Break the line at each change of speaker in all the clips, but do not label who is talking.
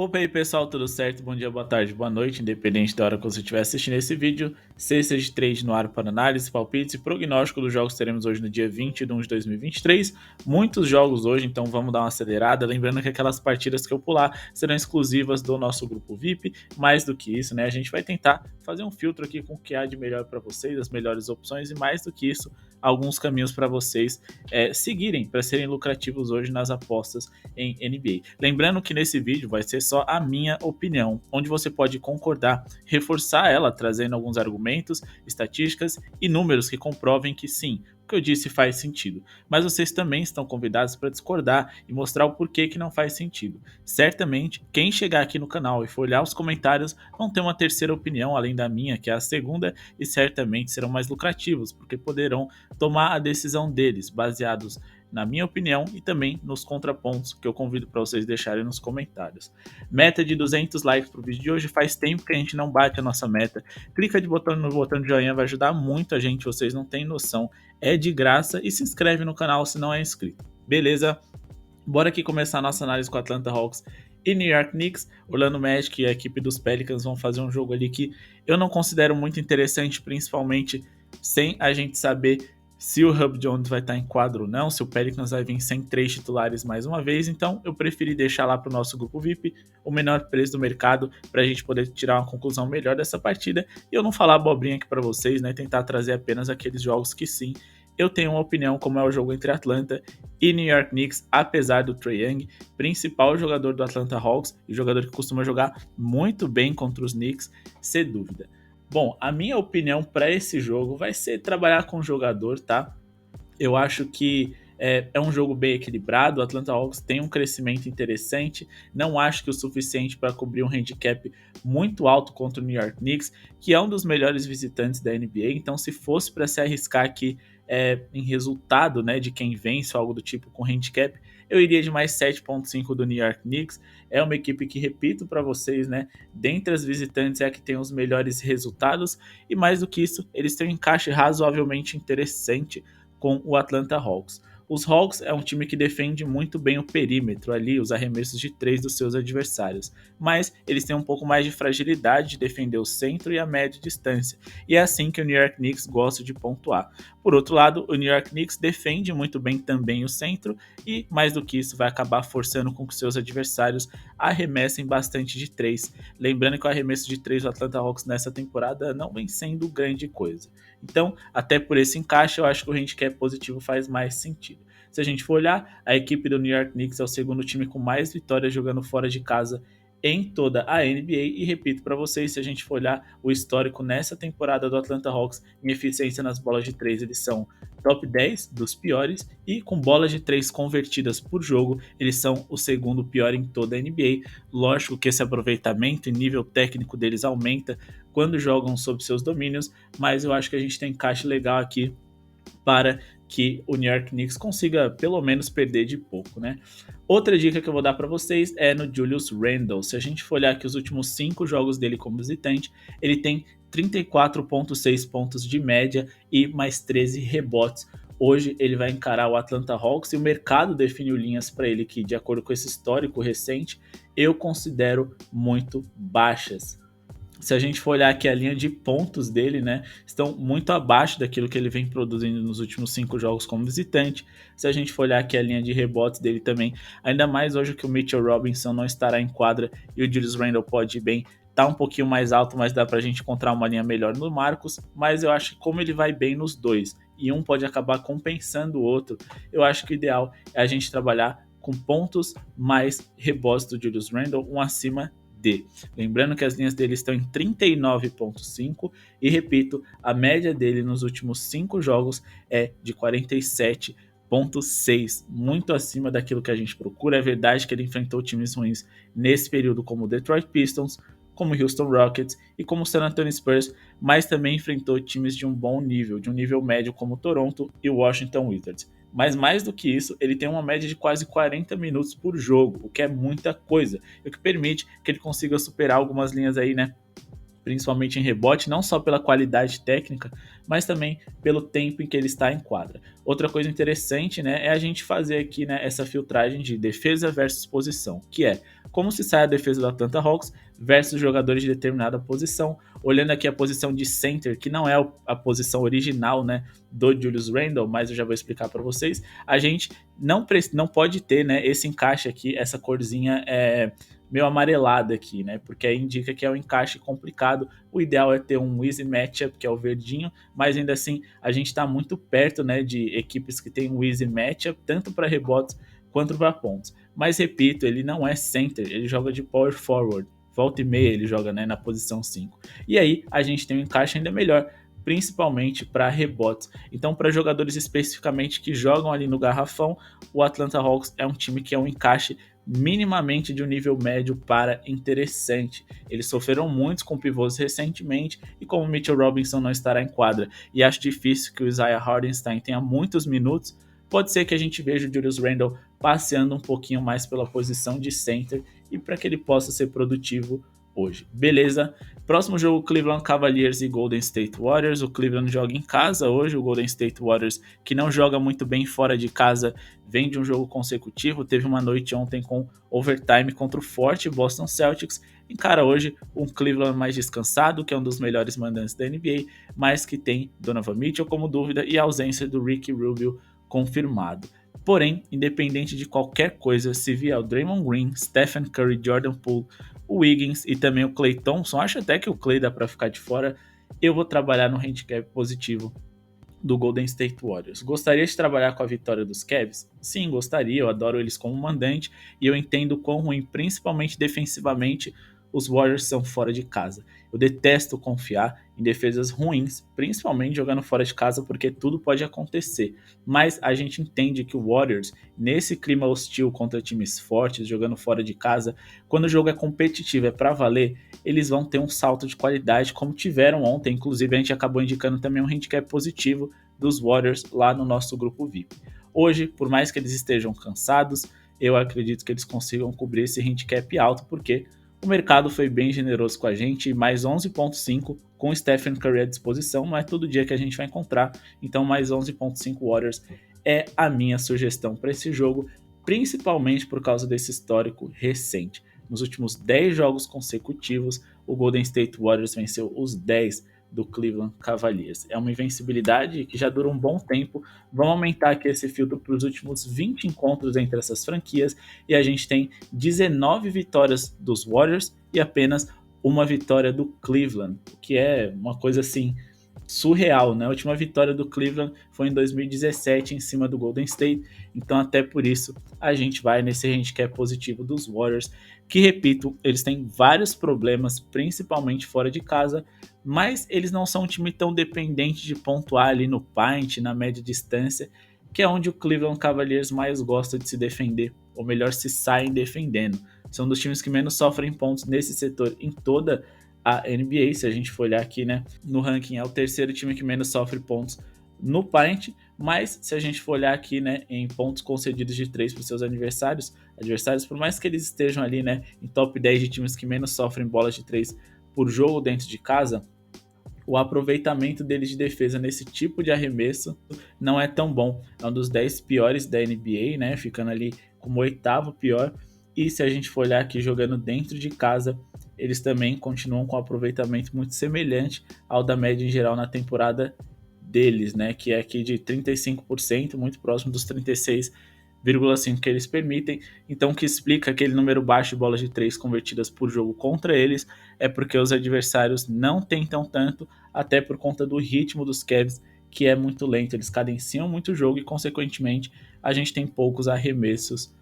Opa aí pessoal, tudo certo? Bom dia, boa tarde, boa noite, independente da hora que você estiver assistindo esse vídeo. Sexta de trade no ar para análise, palpites e prognóstico dos jogos que teremos hoje no dia 20 de 1 de 2023. Muitos jogos hoje, então vamos dar uma acelerada. Lembrando que aquelas partidas que eu pular serão exclusivas do nosso grupo VIP. Mais do que isso, né? A gente vai tentar fazer um filtro aqui com o que há de melhor para vocês, as melhores opções e mais do que isso, alguns caminhos para vocês seguirem, para serem lucrativos hoje nas apostas em NBA. Lembrando que nesse vídeo vai ser só a minha opinião, onde você pode concordar, reforçar ela, trazendo alguns argumentos, estatísticas e números que comprovem que sim, o que eu disse faz sentido. Mas vocês também estão convidados para discordar e mostrar o porquê que não faz sentido. Certamente, quem chegar aqui no canal e for olhar os comentários vão ter uma terceira opinião, além da minha, que é a segunda, e certamente serão mais lucrativos, porque poderão tomar a decisão deles, baseados na minha opinião e também nos contrapontos que eu convido para vocês deixarem nos comentários. Meta de 200 likes para o vídeo de hoje, faz tempo que a gente não bate a nossa meta. Clica no botão de joinha, vai ajudar muito a gente, vocês não têm noção, é de graça, e se inscreve no canal se não é inscrito. Beleza? Bora aqui começar a nossa análise com Atlanta Hawks e New York Knicks. Orlando Magic e a equipe dos Pelicans vão fazer um jogo ali que eu não considero muito interessante, principalmente sem a gente saber se o Hub Jones vai estar em quadro ou não, se o Pelicans vai vir sem 3 titulares mais uma vez. Então eu preferi deixar lá para o nosso grupo VIP o menor preço do mercado para a gente poder tirar uma conclusão melhor dessa partida e eu não falar abobrinha aqui para vocês, né? Tentar trazer apenas aqueles jogos que sim, eu tenho uma opinião, como é o jogo entre Atlanta e New York Knicks, apesar do Trae Young, principal jogador do Atlanta Hawks e jogador que costuma jogar muito bem contra os Knicks, sem dúvida. Bom, a minha opinião para esse jogo vai ser trabalhar com o jogador, tá? Eu acho que é um jogo bem equilibrado, o Atlanta Hawks tem um crescimento interessante, não acho que o suficiente para cobrir um handicap muito alto contra o New York Knicks, que é um dos melhores visitantes da NBA, então se fosse para se arriscar aqui em resultado, né, de quem vence ou algo do tipo com handicap, eu iria de mais 7.5 do New York Knicks. É uma equipe que, repito para vocês, né, dentre as visitantes é a que tem os melhores resultados, e mais do que isso, eles têm um encaixe razoavelmente interessante com o Atlanta Hawks. Os Hawks é um time que defende muito bem o perímetro ali, os arremessos de 3 dos seus adversários, mas eles têm um pouco mais de fragilidade de defender o centro e a média distância, e é assim que o New York Knicks gosta de pontuar. Por outro lado, o New York Knicks defende muito bem também o centro e, mais do que isso, vai acabar forçando com que seus adversários arremessem bastante de 3. Lembrando que o arremesso de 3 do Atlanta Hawks nessa temporada não vem sendo grande coisa. Então, até por esse encaixe, eu acho que o handicap positivo faz mais sentido. Se a gente for olhar, a equipe do New York Knicks é o segundo time com mais vitórias jogando fora de casa em toda a NBA, e repito para vocês, se a gente for olhar o histórico nessa temporada do Atlanta Hawks, em eficiência nas bolas de 3, eles são top 10 dos piores, e com bolas de 3 convertidas por jogo, eles são o segundo pior em toda a NBA. Lógico que esse aproveitamento e nível técnico deles aumenta quando jogam sob seus domínios, mas eu acho que a gente tem encaixe legal aqui para que o New York Knicks consiga pelo menos perder de pouco, né? Outra dica que eu vou dar para vocês é no Julius Randle. Se a gente for olhar aqui os últimos 5 jogos dele como visitante, ele tem 34,6 pontos de média e mais 13 rebotes. Hoje ele vai encarar o Atlanta Hawks e o mercado definiu linhas para ele que, de acordo com esse histórico recente, eu considero muito baixas. Se a gente for olhar aqui a linha de pontos dele, né, estão muito abaixo daquilo que ele vem produzindo nos últimos 5 jogos como visitante. Se a gente for olhar aqui a linha de rebotes dele também, ainda mais hoje que o Mitchell Robinson não estará em quadra e o Julius Randle pode ir bem, tá um pouquinho mais alto, mas dá pra gente encontrar uma linha melhor no Marcos, mas eu acho que como ele vai bem nos dois e um pode acabar compensando o outro, eu acho que o ideal é a gente trabalhar com pontos mais rebotes do Julius Randle, um acima D. Lembrando que as linhas dele estão em 39,5 e repito, a média dele nos últimos 5 jogos é de 47,6, muito acima daquilo que a gente procura. É verdade que ele enfrentou times ruins nesse período, como o Detroit Pistons, como o Houston Rockets e como o San Antonio Spurs, mas também enfrentou times de um bom nível, de um nível médio como o Toronto e o Washington Wizards. Mas mais do que isso, ele tem uma média de quase 40 minutos por jogo, o que é muita coisa, e o que permite que ele consiga superar algumas linhas aí, né? Principalmente em rebote, não só pela qualidade técnica, mas também pelo tempo em que ele está em quadra. Outra coisa interessante, né, é a gente fazer aqui, né, essa filtragem de defesa versus posição, que é como se sai a defesa do Atlanta Hawks versus jogadores de determinada posição. Olhando aqui a posição de center, que não é a posição original, né, do Julius Randle, mas eu já vou explicar para vocês. A gente não pode ter, né, esse encaixe aqui, essa corzinha meio amarelada aqui, né, porque aí indica que é um encaixe complicado. O ideal é ter um easy matchup, que é o verdinho, mas ainda assim a gente está muito perto, né, de equipes que tem um easy matchup, tanto para rebotes quanto para pontos. Mas repito, ele não é center, ele joga de power forward. Volta e meia ele joga, né, na posição 5. E aí a gente tem um encaixe ainda melhor, principalmente para rebotes. Então, para jogadores especificamente que jogam ali no garrafão, o Atlanta Hawks é um time que é um encaixe minimamente de um nível médio para interessante. Eles sofreram muitos com pivôs recentemente, e como o Mitchell Robinson não estará em quadra e acho difícil que o Isaiah Hartenstein tenha muitos minutos, pode ser que a gente veja o Julius Randle passeando um pouquinho mais pela posição de center e para que ele possa ser produtivo hoje. Beleza? Próximo jogo, Cleveland Cavaliers e Golden State Warriors. O Cleveland joga em casa hoje, o Golden State Warriors, que não joga muito bem fora de casa, vem de um jogo consecutivo, teve uma noite ontem com overtime contra o forte Boston Celtics. Encara hoje um Cleveland mais descansado, que é um dos melhores mandantes da NBA, mas que tem Donovan Mitchell como dúvida e a ausência do Ricky Rubio confirmado. Porém, independente de qualquer coisa, se vier o Draymond Green, Stephen Curry, Jordan Poole, o Wiggins e também o Klay Thompson, acho até que o Klay dá para ficar de fora, eu vou trabalhar no handicap positivo do Golden State Warriors. Gostaria de trabalhar com a vitória dos Cavs? Sim, gostaria, eu adoro eles como mandante e eu entendo quão ruim, principalmente defensivamente, os Warriors são fora de casa. Eu detesto confiar em defesas ruins, principalmente jogando fora de casa, porque tudo pode acontecer. Mas a gente entende que o Warriors, nesse clima hostil contra times fortes, jogando fora de casa, quando o jogo é competitivo, é para valer, eles vão ter um salto de qualidade, como tiveram ontem. Inclusive, a gente acabou indicando também um handicap positivo dos Warriors lá no nosso grupo VIP. Hoje, por mais que eles estejam cansados, eu acredito que eles consigam cobrir esse handicap alto, porque o mercado foi bem generoso com a gente, mais 11.5 com Stephen Curry à disposição, não é todo dia que a gente vai encontrar, então mais 11.5 Warriors é a minha sugestão para esse jogo, principalmente por causa desse histórico recente. Nos últimos 10 jogos consecutivos, o Golden State Warriors venceu os 10 do Cleveland Cavaliers. É uma invencibilidade que já dura um bom tempo. Vamos aumentar aqui esse filtro para os últimos 20 encontros entre essas franquias e a gente tem 19 vitórias dos Warriors e apenas uma vitória do Cleveland, o que é uma coisa assim surreal, né? A última vitória do Cleveland foi em 2017 em cima do Golden State, então até por isso a gente vai nesse handicap positivo dos Warriors, que repito, eles têm vários problemas, principalmente fora de casa, mas eles não são um time tão dependente de pontuar ali no paint, na média distância, que é onde o Cleveland Cavaliers mais gosta de se defender, ou melhor, se saem defendendo. São dos times que menos sofrem pontos nesse setor em toda a NBA. Se a gente for olhar aqui, né, no ranking, é o terceiro time que menos sofre pontos no paint, mas se a gente for olhar aqui, né, em pontos concedidos de 3 para os seus adversários, por mais que eles estejam ali, né, em top 10 de times que menos sofrem bolas de 3 por jogo dentro de casa, o aproveitamento deles de defesa nesse tipo de arremesso não é tão bom. É um dos 10 piores da NBA, né, ficando ali como o oitavo pior. E se a gente for olhar aqui jogando dentro de casa, eles também continuam com um aproveitamento muito semelhante ao da média em geral na temporada deles, né, que é aqui de 35%, muito próximo dos 36,5% que eles permitem. Então, o que explica aquele número baixo de bolas de 3 convertidas por jogo contra eles é porque os adversários não tentam tanto, até por conta do ritmo dos Cavs, que é muito lento. Eles cadenciam muito o jogo e, consequentemente, a gente tem poucos arremessos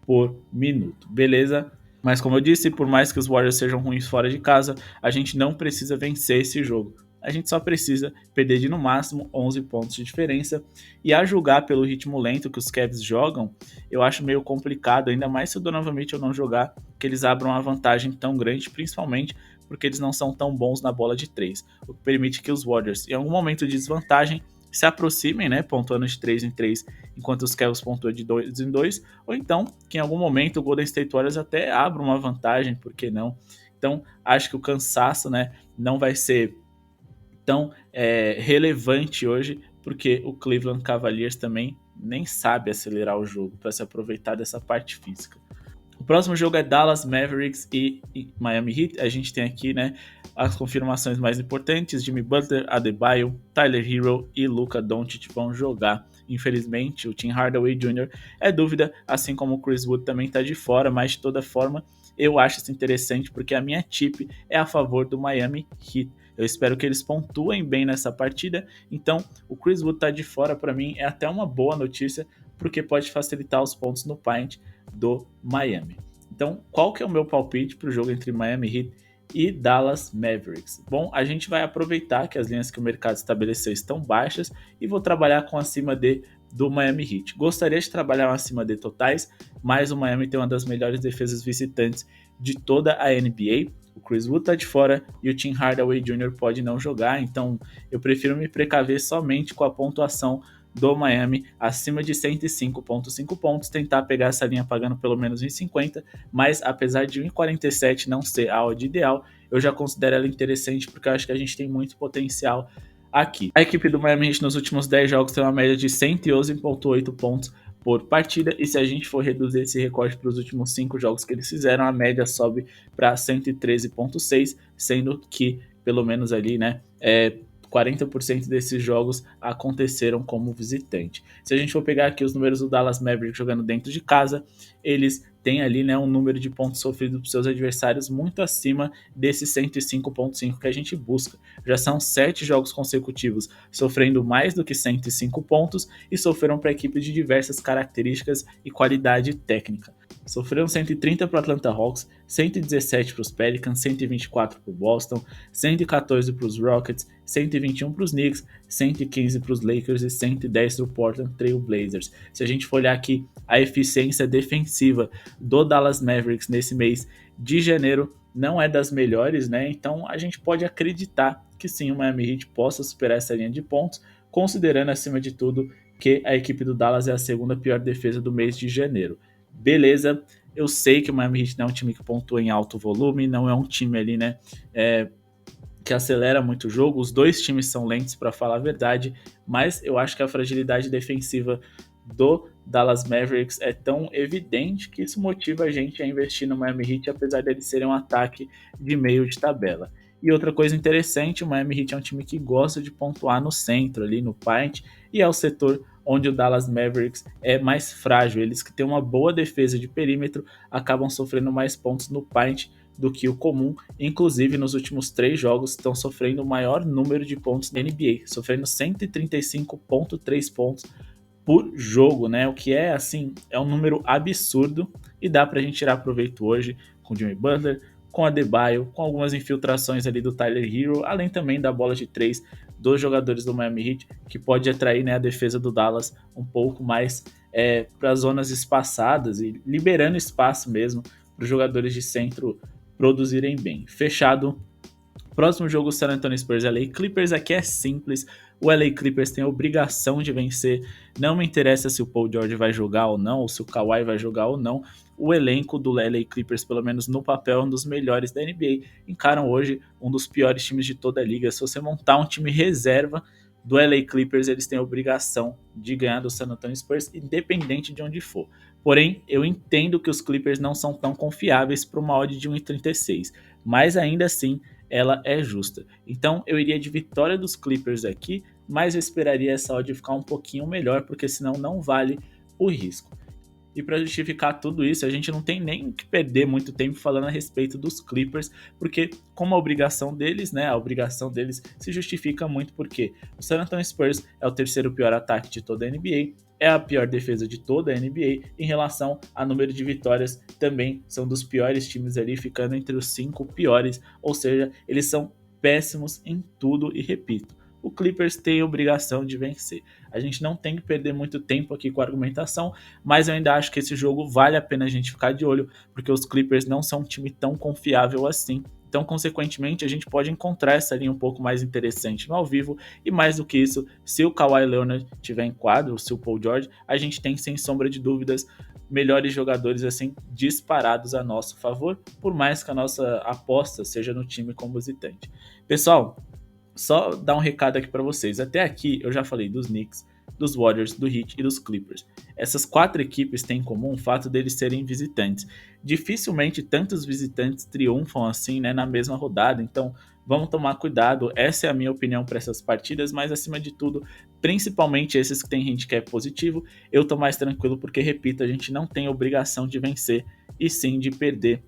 por minuto, beleza? Mas como eu disse, por mais que os Warriors sejam ruins fora de casa, a gente não precisa vencer esse jogo. A gente só precisa perder de no máximo 11 pontos de diferença. E a julgar pelo ritmo lento que os Cavs jogam, eu acho meio complicado, ainda mais se o Donovan Mitchell não jogar, que eles abram uma vantagem tão grande, principalmente porque eles não são tão bons na bola de 3, o que permite que os Warriors, em algum momento de desvantagem, se aproximem, né, pontuando de 3 em 3, enquanto os Cavs pontuam de 2 em 2, ou então que em algum momento o Golden State Warriors até abra uma vantagem, por que não? Então, acho que o cansaço, né, não vai ser tão relevante hoje, porque o Cleveland Cavaliers também nem sabe acelerar o jogo para se aproveitar dessa parte física. O próximo jogo é Dallas Mavericks e Miami Heat. A gente tem aqui, né, as confirmações mais importantes: Jimmy Butler, Adebayo, Tyler Herro e Luka Doncic vão jogar. Infelizmente, o Tim Hardaway Jr. é dúvida, assim como o Chris Wood também está de fora, mas de toda forma eu acho isso interessante porque a minha tip é a favor do Miami Heat. Eu espero que eles pontuem bem nessa partida. Então, o Chris Wood tá de fora, para mim é até uma boa notícia, porque pode facilitar os pontos no paint do Miami. Então, qual que é o meu palpite para o jogo entre Miami Heat e Dallas Mavericks? Bom, a gente vai aproveitar que as linhas que o mercado estabeleceu estão baixas e vou trabalhar com acima de do Miami Heat. Gostaria de trabalhar um acima de totais, mas o Miami tem uma das melhores defesas visitantes de toda a NBA. O Chris Wood tá de fora e o Tim Hardaway Jr. pode não jogar, então eu prefiro me precaver somente com a pontuação do Miami acima de 105,5 pontos, tentar pegar essa linha pagando pelo menos 1,50, mas apesar de 1,47 não ser a odd ideal, eu já considero ela interessante porque eu acho que a gente tem muito potencial aqui. A equipe do Miami Heat nos últimos 10 jogos tem uma média de 111,8 pontos por partida, e se a gente for reduzir esse recorde para os últimos 5 jogos que eles fizeram, a média sobe para 113,6, sendo que pelo menos ali, né, 40% desses jogos aconteceram como visitante. Se a gente for pegar aqui os números do Dallas Mavericks jogando dentro de casa, eles têm ali, né, um número de pontos sofridos por seus adversários muito acima desses 105,5 que a gente busca. Já são 7 jogos consecutivos sofrendo mais do que 105 pontos e sofreram para equipes de diversas características e qualidade técnica. Sofreram 130 para o Atlanta Hawks, 117 para os Pelicans, 124 para o Boston, 114 para os Rockets, 121 para os Knicks, 115 para os Lakers e 110 para o Portland Trail Blazers. Se a gente for olhar aqui a eficiência defensiva do Dallas Mavericks nesse mês de janeiro, não é das melhores, né? Então a gente pode acreditar que sim, o Miami Heat possa superar essa linha de pontos, considerando acima de tudo que a equipe do Dallas é a segunda pior defesa do mês de janeiro. Beleza, eu sei que o Miami Heat não é um time que pontua em alto volume, não é um time ali, né, que acelera muito o jogo. Os dois times são lentos, para falar a verdade, mas eu acho que a fragilidade defensiva do Dallas Mavericks é tão evidente que isso motiva a gente a investir no Miami Heat, apesar de eles serem um ataque de meio de tabela. E outra coisa interessante, o Miami Heat é um time que gosta de pontuar no centro, ali no paint, e é o setor onde o Dallas Mavericks é mais frágil. Eles que têm uma boa defesa de perímetro acabam sofrendo mais pontos no paint do que o comum. Inclusive, nos últimos 3 jogos estão sofrendo o maior número de pontos da NBA, sofrendo 135,3 pontos por jogo, né? O que é, assim, é um número absurdo e dá pra gente tirar proveito hoje com o Jimmy Butler, com a Adebayo, com algumas infiltrações ali do Tyler Herro, além também da bola de 3 dos jogadores do Miami Heat, que pode atrair, né, a defesa do Dallas um pouco mais para zonas espaçadas e liberando espaço mesmo para os jogadores de centro produzirem bem. Fechado. Próximo jogo, San Antonio Spurs e LA Clippers. Aqui é simples. O LA Clippers tem a obrigação de vencer. Não me interessa se o Paul George vai jogar ou não, ou se o Kawhi vai jogar ou não. O elenco do LA Clippers, pelo menos no papel, é um dos melhores da NBA. Encaram hoje um dos piores times de toda a liga. Se você montar um time reserva do LA Clippers, eles têm a obrigação de ganhar do San Antonio Spurs, independente de onde for. Porém, eu entendo que os Clippers não são tão confiáveis para uma odd de 1,36, mas ainda assim ela é justa. Então eu iria de vitória dos Clippers aqui, mas eu esperaria essa odd ficar um pouquinho melhor, porque senão não vale o risco. E para justificar tudo isso, a gente não tem nem que perder muito tempo falando a respeito dos Clippers, porque como a obrigação deles, né, a obrigação deles se justifica muito porque o San Antonio Spurs é o terceiro pior ataque de toda a NBA, é a pior defesa de toda a NBA, em relação a número de vitórias também são dos piores times ali, ficando entre os 5 piores, ou seja, eles são péssimos em tudo e repito, o Clippers tem a obrigação de vencer. A gente não tem que perder muito tempo aqui com a argumentação, mas eu ainda acho que esse jogo vale a pena a gente ficar de olho, porque os Clippers não são um time tão confiável assim. Então, consequentemente, a gente pode encontrar essa linha um pouco mais interessante no ao vivo, e mais do que isso, se o Kawhi Leonard tiver em quadro, se o Paul George, a gente tem, sem sombra de dúvidas, melhores jogadores assim disparados a nosso favor, por mais que a nossa aposta seja no time como visitante. Pessoal, Só dar um recado aqui para vocês. Até aqui eu já falei dos Knicks, dos Warriors, do Heat e dos Clippers. Essas 4 equipes têm em comum o fato deles serem visitantes. Dificilmente tantos visitantes triunfam assim, né, na mesma rodada. Então vamos tomar cuidado. Essa é a minha opinião para essas partidas, mas acima de tudo, principalmente esses que têm handicap positivo, eu tô mais tranquilo porque, repito, a gente não tem obrigação de vencer e sim de perder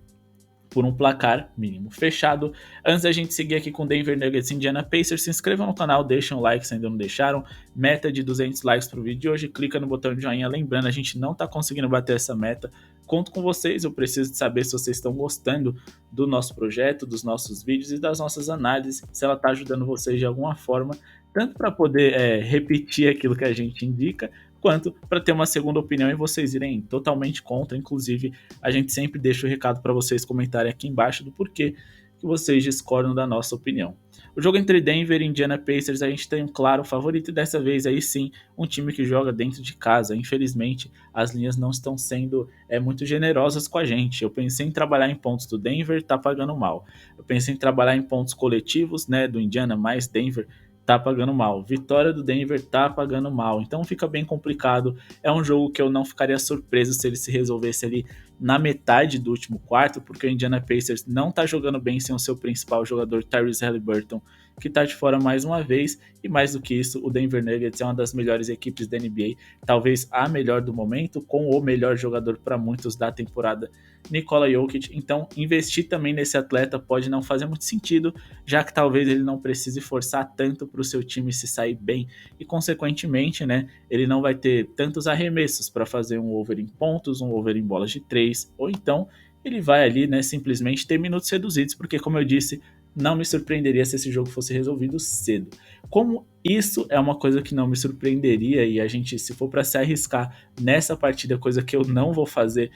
por um placar mínimo. Fechado. Antes da gente seguir aqui com Denver Nuggets e Indiana Pacers, se inscrevam no canal, deixem um like se ainda não deixaram. Meta de 200 likes pro vídeo de hoje, clica no botão de joinha. Lembrando, a gente não tá conseguindo bater essa meta. Conto com vocês, eu preciso de saber se vocês estão gostando do nosso projeto, dos nossos vídeos e das nossas análises, se ela tá ajudando vocês de alguma forma, tanto para poder repetir aquilo que a gente indica, quanto para ter uma segunda opinião e vocês irem totalmente contra. Inclusive, a gente sempre deixa o recado para vocês comentarem aqui embaixo do porquê que vocês discordam da nossa opinião. O jogo entre Denver e Indiana Pacers, a gente tem um claro favorito e dessa vez aí sim, um time que joga dentro de casa. Infelizmente, as linhas não estão sendo muito generosas com a gente. Eu pensei em trabalhar em pontos do Denver, tá pagando mal. Eu pensei em trabalhar em pontos coletivos, né, do Indiana mais Denver, tá pagando mal. Vitória do Denver tá pagando mal. Então fica bem complicado. É um jogo que eu não ficaria surpreso se ele se resolvesse ali na metade do último quarto, porque o Indiana Pacers não tá jogando bem sem o seu principal jogador, Tyrese Haliburton, que tá de fora mais uma vez. E mais do que isso, o Denver Nuggets é uma das melhores equipes da NBA, talvez a melhor do momento, com o melhor jogador para muitos da temporada, Nikola Jokic. Então investir também nesse atleta pode não fazer muito sentido, já que talvez ele não precise forçar tanto para o seu time se sair bem e, consequentemente, né, ele não vai ter tantos arremessos para fazer um over em pontos, um over em bolas de 3, ou então ele vai ali, né, simplesmente ter minutos reduzidos, porque, como eu disse, não me surpreenderia se esse jogo fosse resolvido cedo. Como isso é uma coisa que não me surpreenderia e a gente, se for para se arriscar nessa partida, coisa que eu não vou fazer,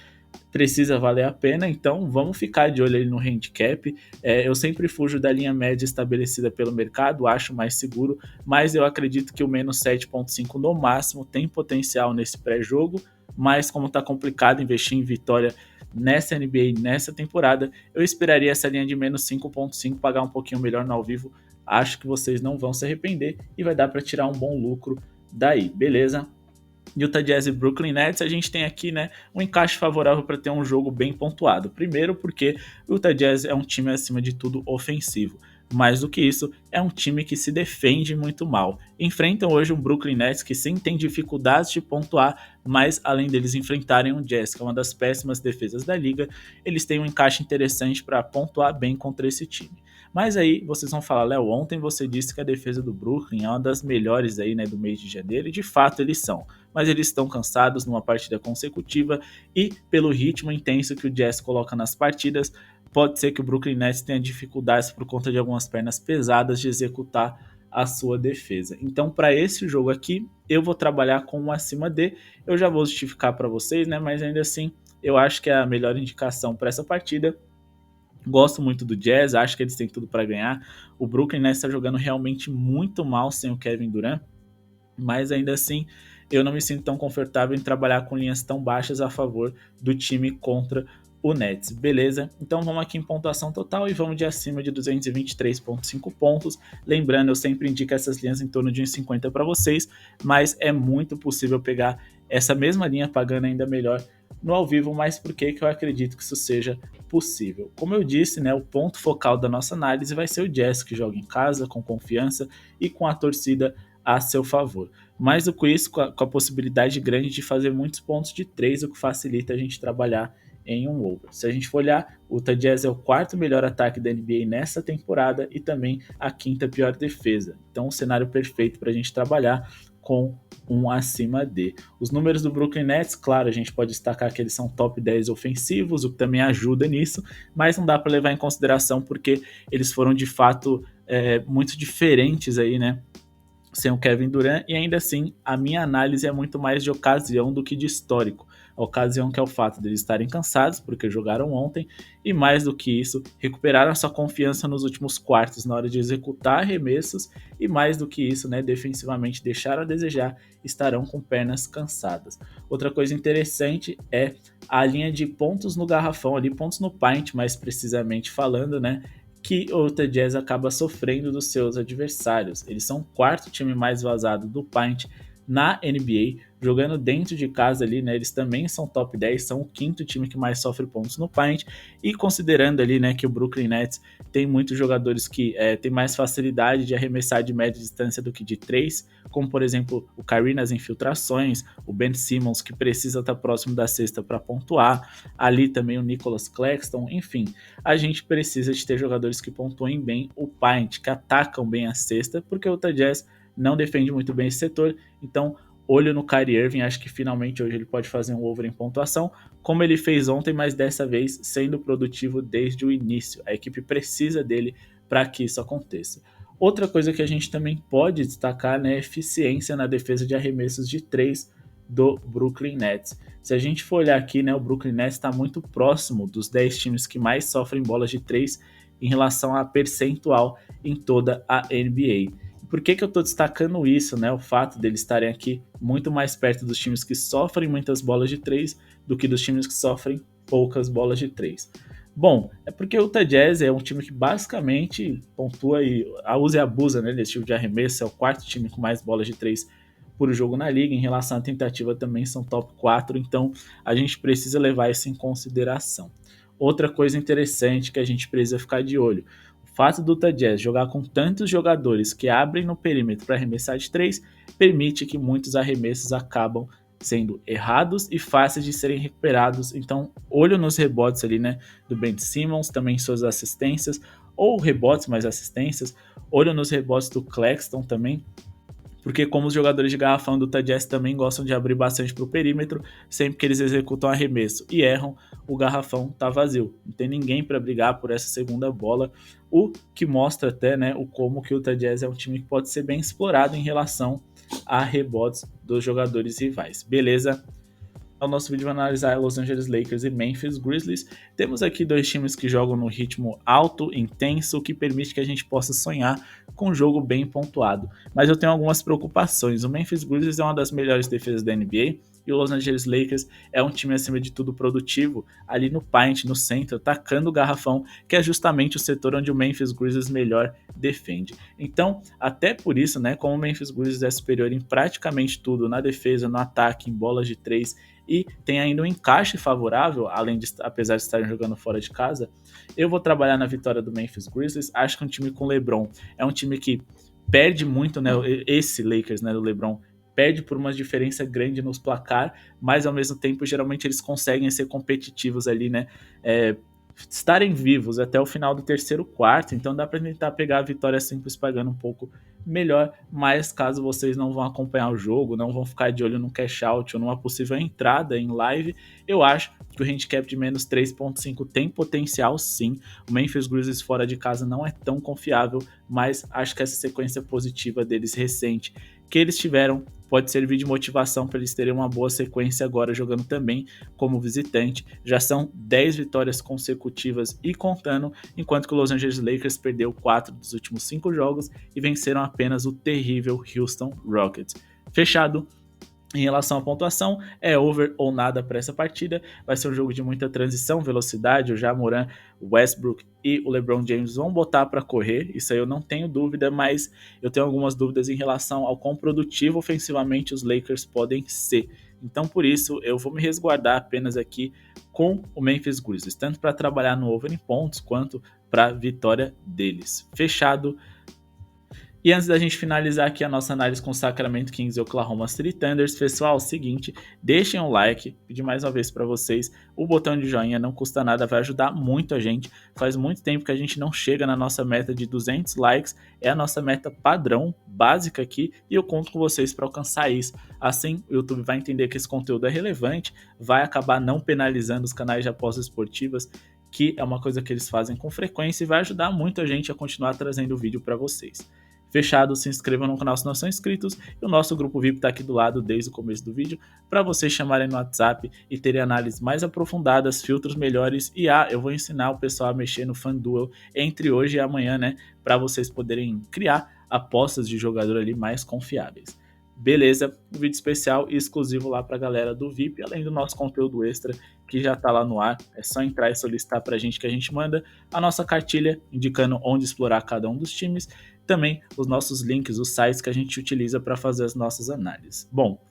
precisa valer a pena, então vamos ficar de olho aí no handicap. Eu sempre fujo da linha média estabelecida pelo mercado, acho mais seguro, mas eu acredito que o menos 7,5 no máximo tem potencial nesse pré-jogo, mas como está complicado investir em vitória nessa NBA, nessa temporada, eu esperaria essa linha de menos 5,5 pagar um pouquinho melhor no ao vivo. Acho que vocês não vão se arrepender e vai dar para tirar um bom lucro daí, beleza? Utah Jazz e Brooklyn Nets, a gente tem aqui, né, um encaixe favorável para ter um jogo bem pontuado. Primeiro porque o Utah Jazz é um time, acima de tudo, ofensivo. Mais do que isso, é um time que se defende muito mal. Enfrentam hoje um Brooklyn Nets que sim tem dificuldades de pontuar, mas além deles enfrentarem um Jazz, que é uma das péssimas defesas da liga, eles têm um encaixe interessante para pontuar bem contra esse time. Mas aí vocês vão falar, Léo, ontem você disse que a defesa do Brooklyn é uma das melhores aí, né, do mês de janeiro, e de fato eles são. Mas eles estão cansados numa partida consecutiva e pelo ritmo intenso que o Jazz coloca nas partidas, pode ser que o Brooklyn Nets tenha dificuldades por conta de algumas pernas pesadas de executar a sua defesa. Então, para esse jogo aqui, eu vou trabalhar com um acima de. Eu já vou justificar para vocês, né? Mas ainda assim, eu acho que é a melhor indicação para essa partida. Gosto muito do Jazz, acho que eles têm tudo para ganhar. O Brooklyn Nets está jogando realmente muito mal sem o Kevin Durant, mas ainda assim eu não me sinto tão confortável em trabalhar com linhas tão baixas a favor do time contra o Nets, beleza? Então vamos aqui em pontuação total e vamos de acima de 223,5 pontos. Lembrando, eu sempre indico essas linhas em torno de 1,50 para vocês, mas é muito possível pegar essa mesma linha pagando ainda melhor no ao vivo, mas por que eu acredito que isso seja possível? Como eu disse, né, o ponto focal da nossa análise vai ser o Jazz, que joga em casa, com confiança e com a torcida a seu favor. Mais do que isso, com a possibilidade grande de fazer muitos pontos de 3, o que facilita a gente trabalhar em um over. Se a gente for olhar, o Utah Jazz é o quarto melhor ataque da NBA nessa temporada e também a quinta pior defesa. Então, um cenário perfeito para a gente trabalhar com um acima de. Os números do Brooklyn Nets, claro, a gente pode destacar que eles são top 10 ofensivos, o que também ajuda nisso, mas não dá para levar em consideração porque eles foram de fato muito diferentes aí, né? Sem o Kevin Durant, e ainda assim a minha análise é muito mais de ocasião do que de histórico. A ocasião que é o fato de eles estarem cansados, porque jogaram ontem, e mais do que isso, recuperaram a sua confiança nos últimos quartos na hora de executar arremessos, e mais do que isso, né, defensivamente deixaram a desejar, estarão com pernas cansadas. Outra coisa interessante é a linha de pontos no garrafão, ali pontos no paint, mais precisamente falando, né, que o Utah Jazz acaba sofrendo dos seus adversários. Eles são o quarto time mais vazado do Paint na NBA, jogando dentro de casa ali, né? Eles também são top 10, são o quinto time que mais sofre pontos no Paint, e considerando ali, né, que o Brooklyn Nets tem muitos jogadores que têm mais facilidade de arremessar de média distância do que de 3, como por exemplo o Kyrie nas infiltrações, o Ben Simmons que precisa estar próximo da cesta para pontuar, ali também o Nicholas Claxton, enfim, a gente precisa de ter jogadores que pontuem bem o paint, que atacam bem a cesta, porque o Utah Jazz não defende muito bem esse setor, então olho no Kyrie Irving, acho que finalmente hoje ele pode fazer um over em pontuação, como ele fez ontem, mas dessa vez sendo produtivo desde o início. A equipe precisa dele para que isso aconteça. Outra coisa que a gente também pode destacar, né, é a eficiência na defesa de arremessos de 3 do Brooklyn Nets. Se a gente for olhar aqui, né, o Brooklyn Nets está muito próximo dos 10 times que mais sofrem bolas de 3 em relação a percentual em toda a NBA. Por que eu estou destacando isso, né? O fato deles estarem aqui muito mais perto dos times que sofrem muitas bolas de 3 do que dos times que sofrem poucas bolas de 3. Bom, é porque o Utah Jazz é um time que basicamente pontua e usa e abusa, né, desse tipo de arremesso, é o quarto time com mais bolas de 3 por jogo na liga, em relação à tentativa também são top 4, então a gente precisa levar isso em consideração. Outra coisa interessante que a gente precisa ficar de olho, o fato do Utah Jazz jogar com tantos jogadores que abrem no perímetro para arremessar de 3 permite que muitos arremessos acabam sendo errados e fáceis de serem recuperados, então olho nos rebotes ali, né, do Ben Simmons, também suas assistências, ou rebotes mais assistências, olho nos rebotes do Claxton também, porque como os jogadores de garrafão do Utah Jazz também gostam de abrir bastante para o perímetro, sempre que eles executam arremesso e erram, o garrafão tá vazio. Não tem ninguém para brigar por essa segunda bola, o que mostra até, né, o como que o Utah Jazz é um time que pode ser bem explorado em relação a rebotes dos jogadores rivais. Beleza? O nosso vídeo vai analisar Los Angeles Lakers e Memphis Grizzlies. Temos aqui dois times que jogam no ritmo alto, intenso, o que permite que a gente possa sonhar com um jogo bem pontuado. Mas eu tenho algumas preocupações. O Memphis Grizzlies é uma das melhores defesas da NBA e o Los Angeles Lakers é um time acima de tudo produtivo, ali no paint, no centro, atacando o garrafão, que é justamente o setor onde o Memphis Grizzlies melhor defende. Então, até por isso, né, como o Memphis Grizzlies é superior em praticamente tudo, na defesa, no ataque, em bolas de 3, e tem ainda um encaixe favorável, apesar de estarem jogando fora de casa, eu vou trabalhar na vitória do Memphis Grizzlies. Acho que um time com LeBron é um time que perde muito, né? Esse Lakers, né, do LeBron, perde por uma diferença grande nos placar, mas ao mesmo tempo geralmente eles conseguem ser competitivos ali, né? Estarem vivos até o final do terceiro quarto, então dá para tentar pegar a vitória simples pagando um pouco melhor, mas caso vocês não vão acompanhar o jogo, não vão ficar de olho no cash out ou numa possível entrada em live, eu acho que o handicap de menos 3.5 tem potencial sim. O Memphis Grizzlies fora de casa não é tão confiável, mas acho que essa sequência positiva deles recente que eles tiveram pode servir de motivação para eles terem uma boa sequência agora jogando também como visitante. Já são 10 vitórias consecutivas e contando, enquanto que o Los Angeles Lakers perdeu 4 dos últimos 5 jogos e venceram apenas o terrível Houston Rockets. Fechado? Em relação à pontuação, é over ou nada para essa partida. Vai ser um jogo de muita transição, velocidade. O Ja Morant, o Westbrook e o LeBron James vão botar para correr. Isso aí eu não tenho dúvida, mas eu tenho algumas dúvidas em relação ao quão produtivo ofensivamente os Lakers podem ser. Então, por isso, eu vou me resguardar apenas aqui com o Memphis Grizzlies, tanto para trabalhar no over em pontos quanto para a vitória deles. Fechado. E antes da gente finalizar aqui a nossa análise com o Sacramento Kings e Oklahoma City Thunders, pessoal, é o seguinte, deixem um like, pedir mais uma vez para vocês, o botão de joinha não custa nada, vai ajudar muito a gente, faz muito tempo que a gente não chega na nossa meta de 200 likes, é a nossa meta padrão, básica aqui, e eu conto com vocês para alcançar isso. Assim, o YouTube vai entender que esse conteúdo é relevante, vai acabar não penalizando os canais de apostas esportivas, que é uma coisa que eles fazem com frequência e vai ajudar muito a gente a continuar trazendo vídeo para vocês. Fechado, se inscrevam no canal se não são inscritos e o nosso grupo VIP está aqui do lado desde o começo do vídeo para vocês chamarem no WhatsApp e terem análises mais aprofundadas, filtros melhores e eu vou ensinar o pessoal a mexer no FanDuel entre hoje e amanhã, né, para vocês poderem criar apostas de jogador ali mais confiáveis. Beleza, um vídeo especial e exclusivo lá para a galera do VIP, além do nosso conteúdo extra que já está lá no ar. É só entrar e solicitar para a gente que a gente manda a nossa cartilha indicando onde explorar cada um dos times, também os nossos links, os sites que a gente utiliza para fazer as nossas análises. Bom,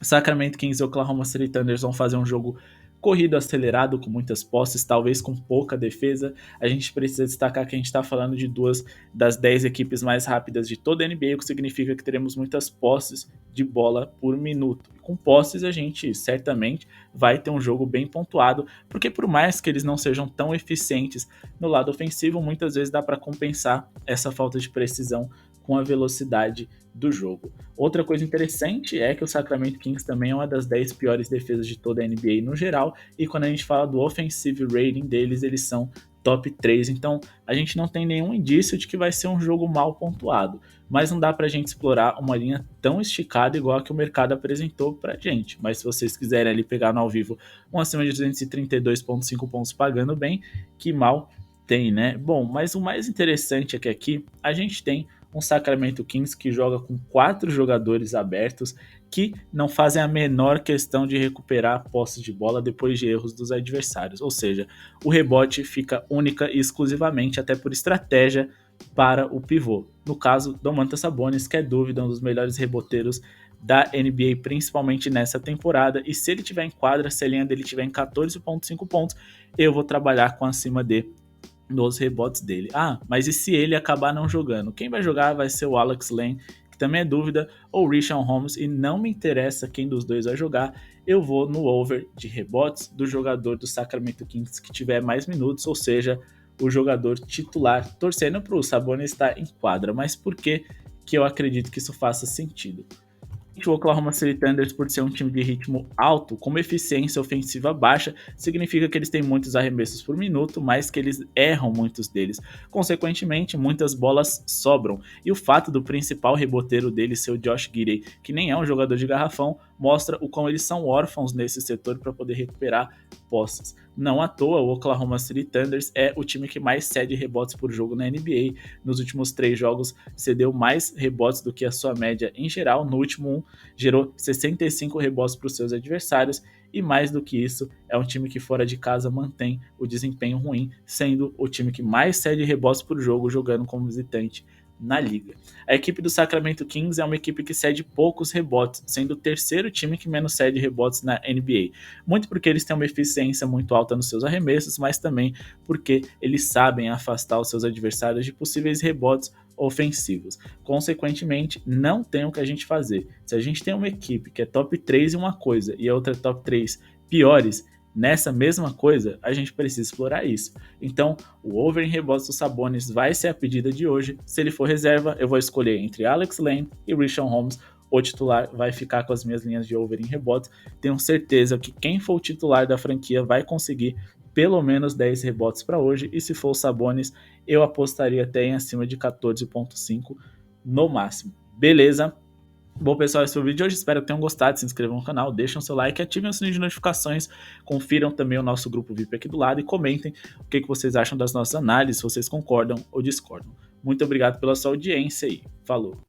Sacramento Kings e Oklahoma City Thunder vão fazer um jogo corrido acelerado, com muitas posses, talvez com pouca defesa. A gente precisa destacar que a gente está falando de duas das 10 equipes mais rápidas de toda a NBA, o que significa que teremos muitas posses de bola por minuto. E com posses a gente certamente vai ter um jogo bem pontuado, porque por mais que eles não sejam tão eficientes no lado ofensivo, muitas vezes dá para compensar essa falta de precisão com a velocidade do jogo. Outra coisa interessante é que o Sacramento Kings também é uma das 10 piores defesas de toda a NBA no geral, e quando a gente fala do offensive rating deles, eles são top 3, então a gente não tem nenhum indício de que vai ser um jogo mal pontuado, mas não dá pra gente explorar uma linha tão esticada igual a que o mercado apresentou pra gente. Mas se vocês quiserem ali pegar no ao vivo um acima de 232,5 pontos pagando bem, que mal tem, né? Bom, mas o mais interessante é que aqui a gente tem um Sacramento Kings que joga com 4 jogadores abertos que não fazem a menor questão de recuperar a posse de bola depois de erros dos adversários. Ou seja, o rebote fica única e exclusivamente, até por estratégia, para o pivô. No caso, Domantas Sabonis, que é dúvida, um dos melhores reboteiros da NBA, principalmente nessa temporada. E se ele tiver em quadra, se a linha dele tiver em 14,5 pontos, eu vou trabalhar com acima de nos rebotes dele. Ah, mas e se ele acabar não jogando? Quem vai jogar vai ser o Alex Len, que também é dúvida, ou o Richaun Holmes, e não me interessa quem dos dois vai jogar. Eu vou no over de rebotes do jogador do Sacramento Kings que tiver mais minutos, ou seja, o jogador titular, torcendo para o Sabonis estar em quadra. Mas por que eu acredito que isso faça sentido? O Oklahoma City Thunder, por ser um time de ritmo alto, com uma eficiência ofensiva baixa, significa que eles têm muitos arremessos por minuto, mas que eles erram muitos deles. Consequentemente, muitas bolas sobram. E o fato do principal reboteiro deles ser o Josh Giddey, que nem é um jogador de garrafão, mostra o quão eles são órfãos nesse setor para poder recuperar posses. Não à toa, o Oklahoma City Thunder é o time que mais cede rebotes por jogo na NBA. Nos últimos 3 jogos, cedeu mais rebotes do que a sua média em geral. No último gerou 65 rebotes para os seus adversários, e mais do que isso, é um time que fora de casa mantém o desempenho ruim, sendo o time que mais cede rebotes por jogo jogando como visitante na liga. A equipe do Sacramento Kings é uma equipe que cede poucos rebotes, sendo o terceiro time que menos cede rebotes na NBA. Muito porque eles têm uma eficiência muito alta nos seus arremessos, mas também porque eles sabem afastar os seus adversários de possíveis rebotes ofensivos. Consequentemente, não tem o que a gente fazer. Se a gente tem uma equipe que é top 3 em uma coisa e a outra é top 3 piores nessa mesma coisa, a gente precisa explorar isso. Então, o over em rebotes do Sabonis vai ser a pedida de hoje. Se ele for reserva, eu vou escolher entre Alex Len e Richaun Holmes. O titular vai ficar com as minhas linhas de over em rebotes. Tenho certeza que quem for o titular da franquia vai conseguir pelo menos 10 rebotes para hoje, e se for o Sabonis, eu apostaria até em acima de 14,5 no máximo. Beleza? Bom, pessoal, esse foi o vídeo de hoje. Espero que tenham gostado. Se inscrevam no canal, deixem o seu like, ativem o sininho de notificações, confiram também o nosso grupo VIP aqui do lado e comentem o que vocês acham das nossas análises, se vocês concordam ou discordam. Muito obrigado pela sua audiência e falou!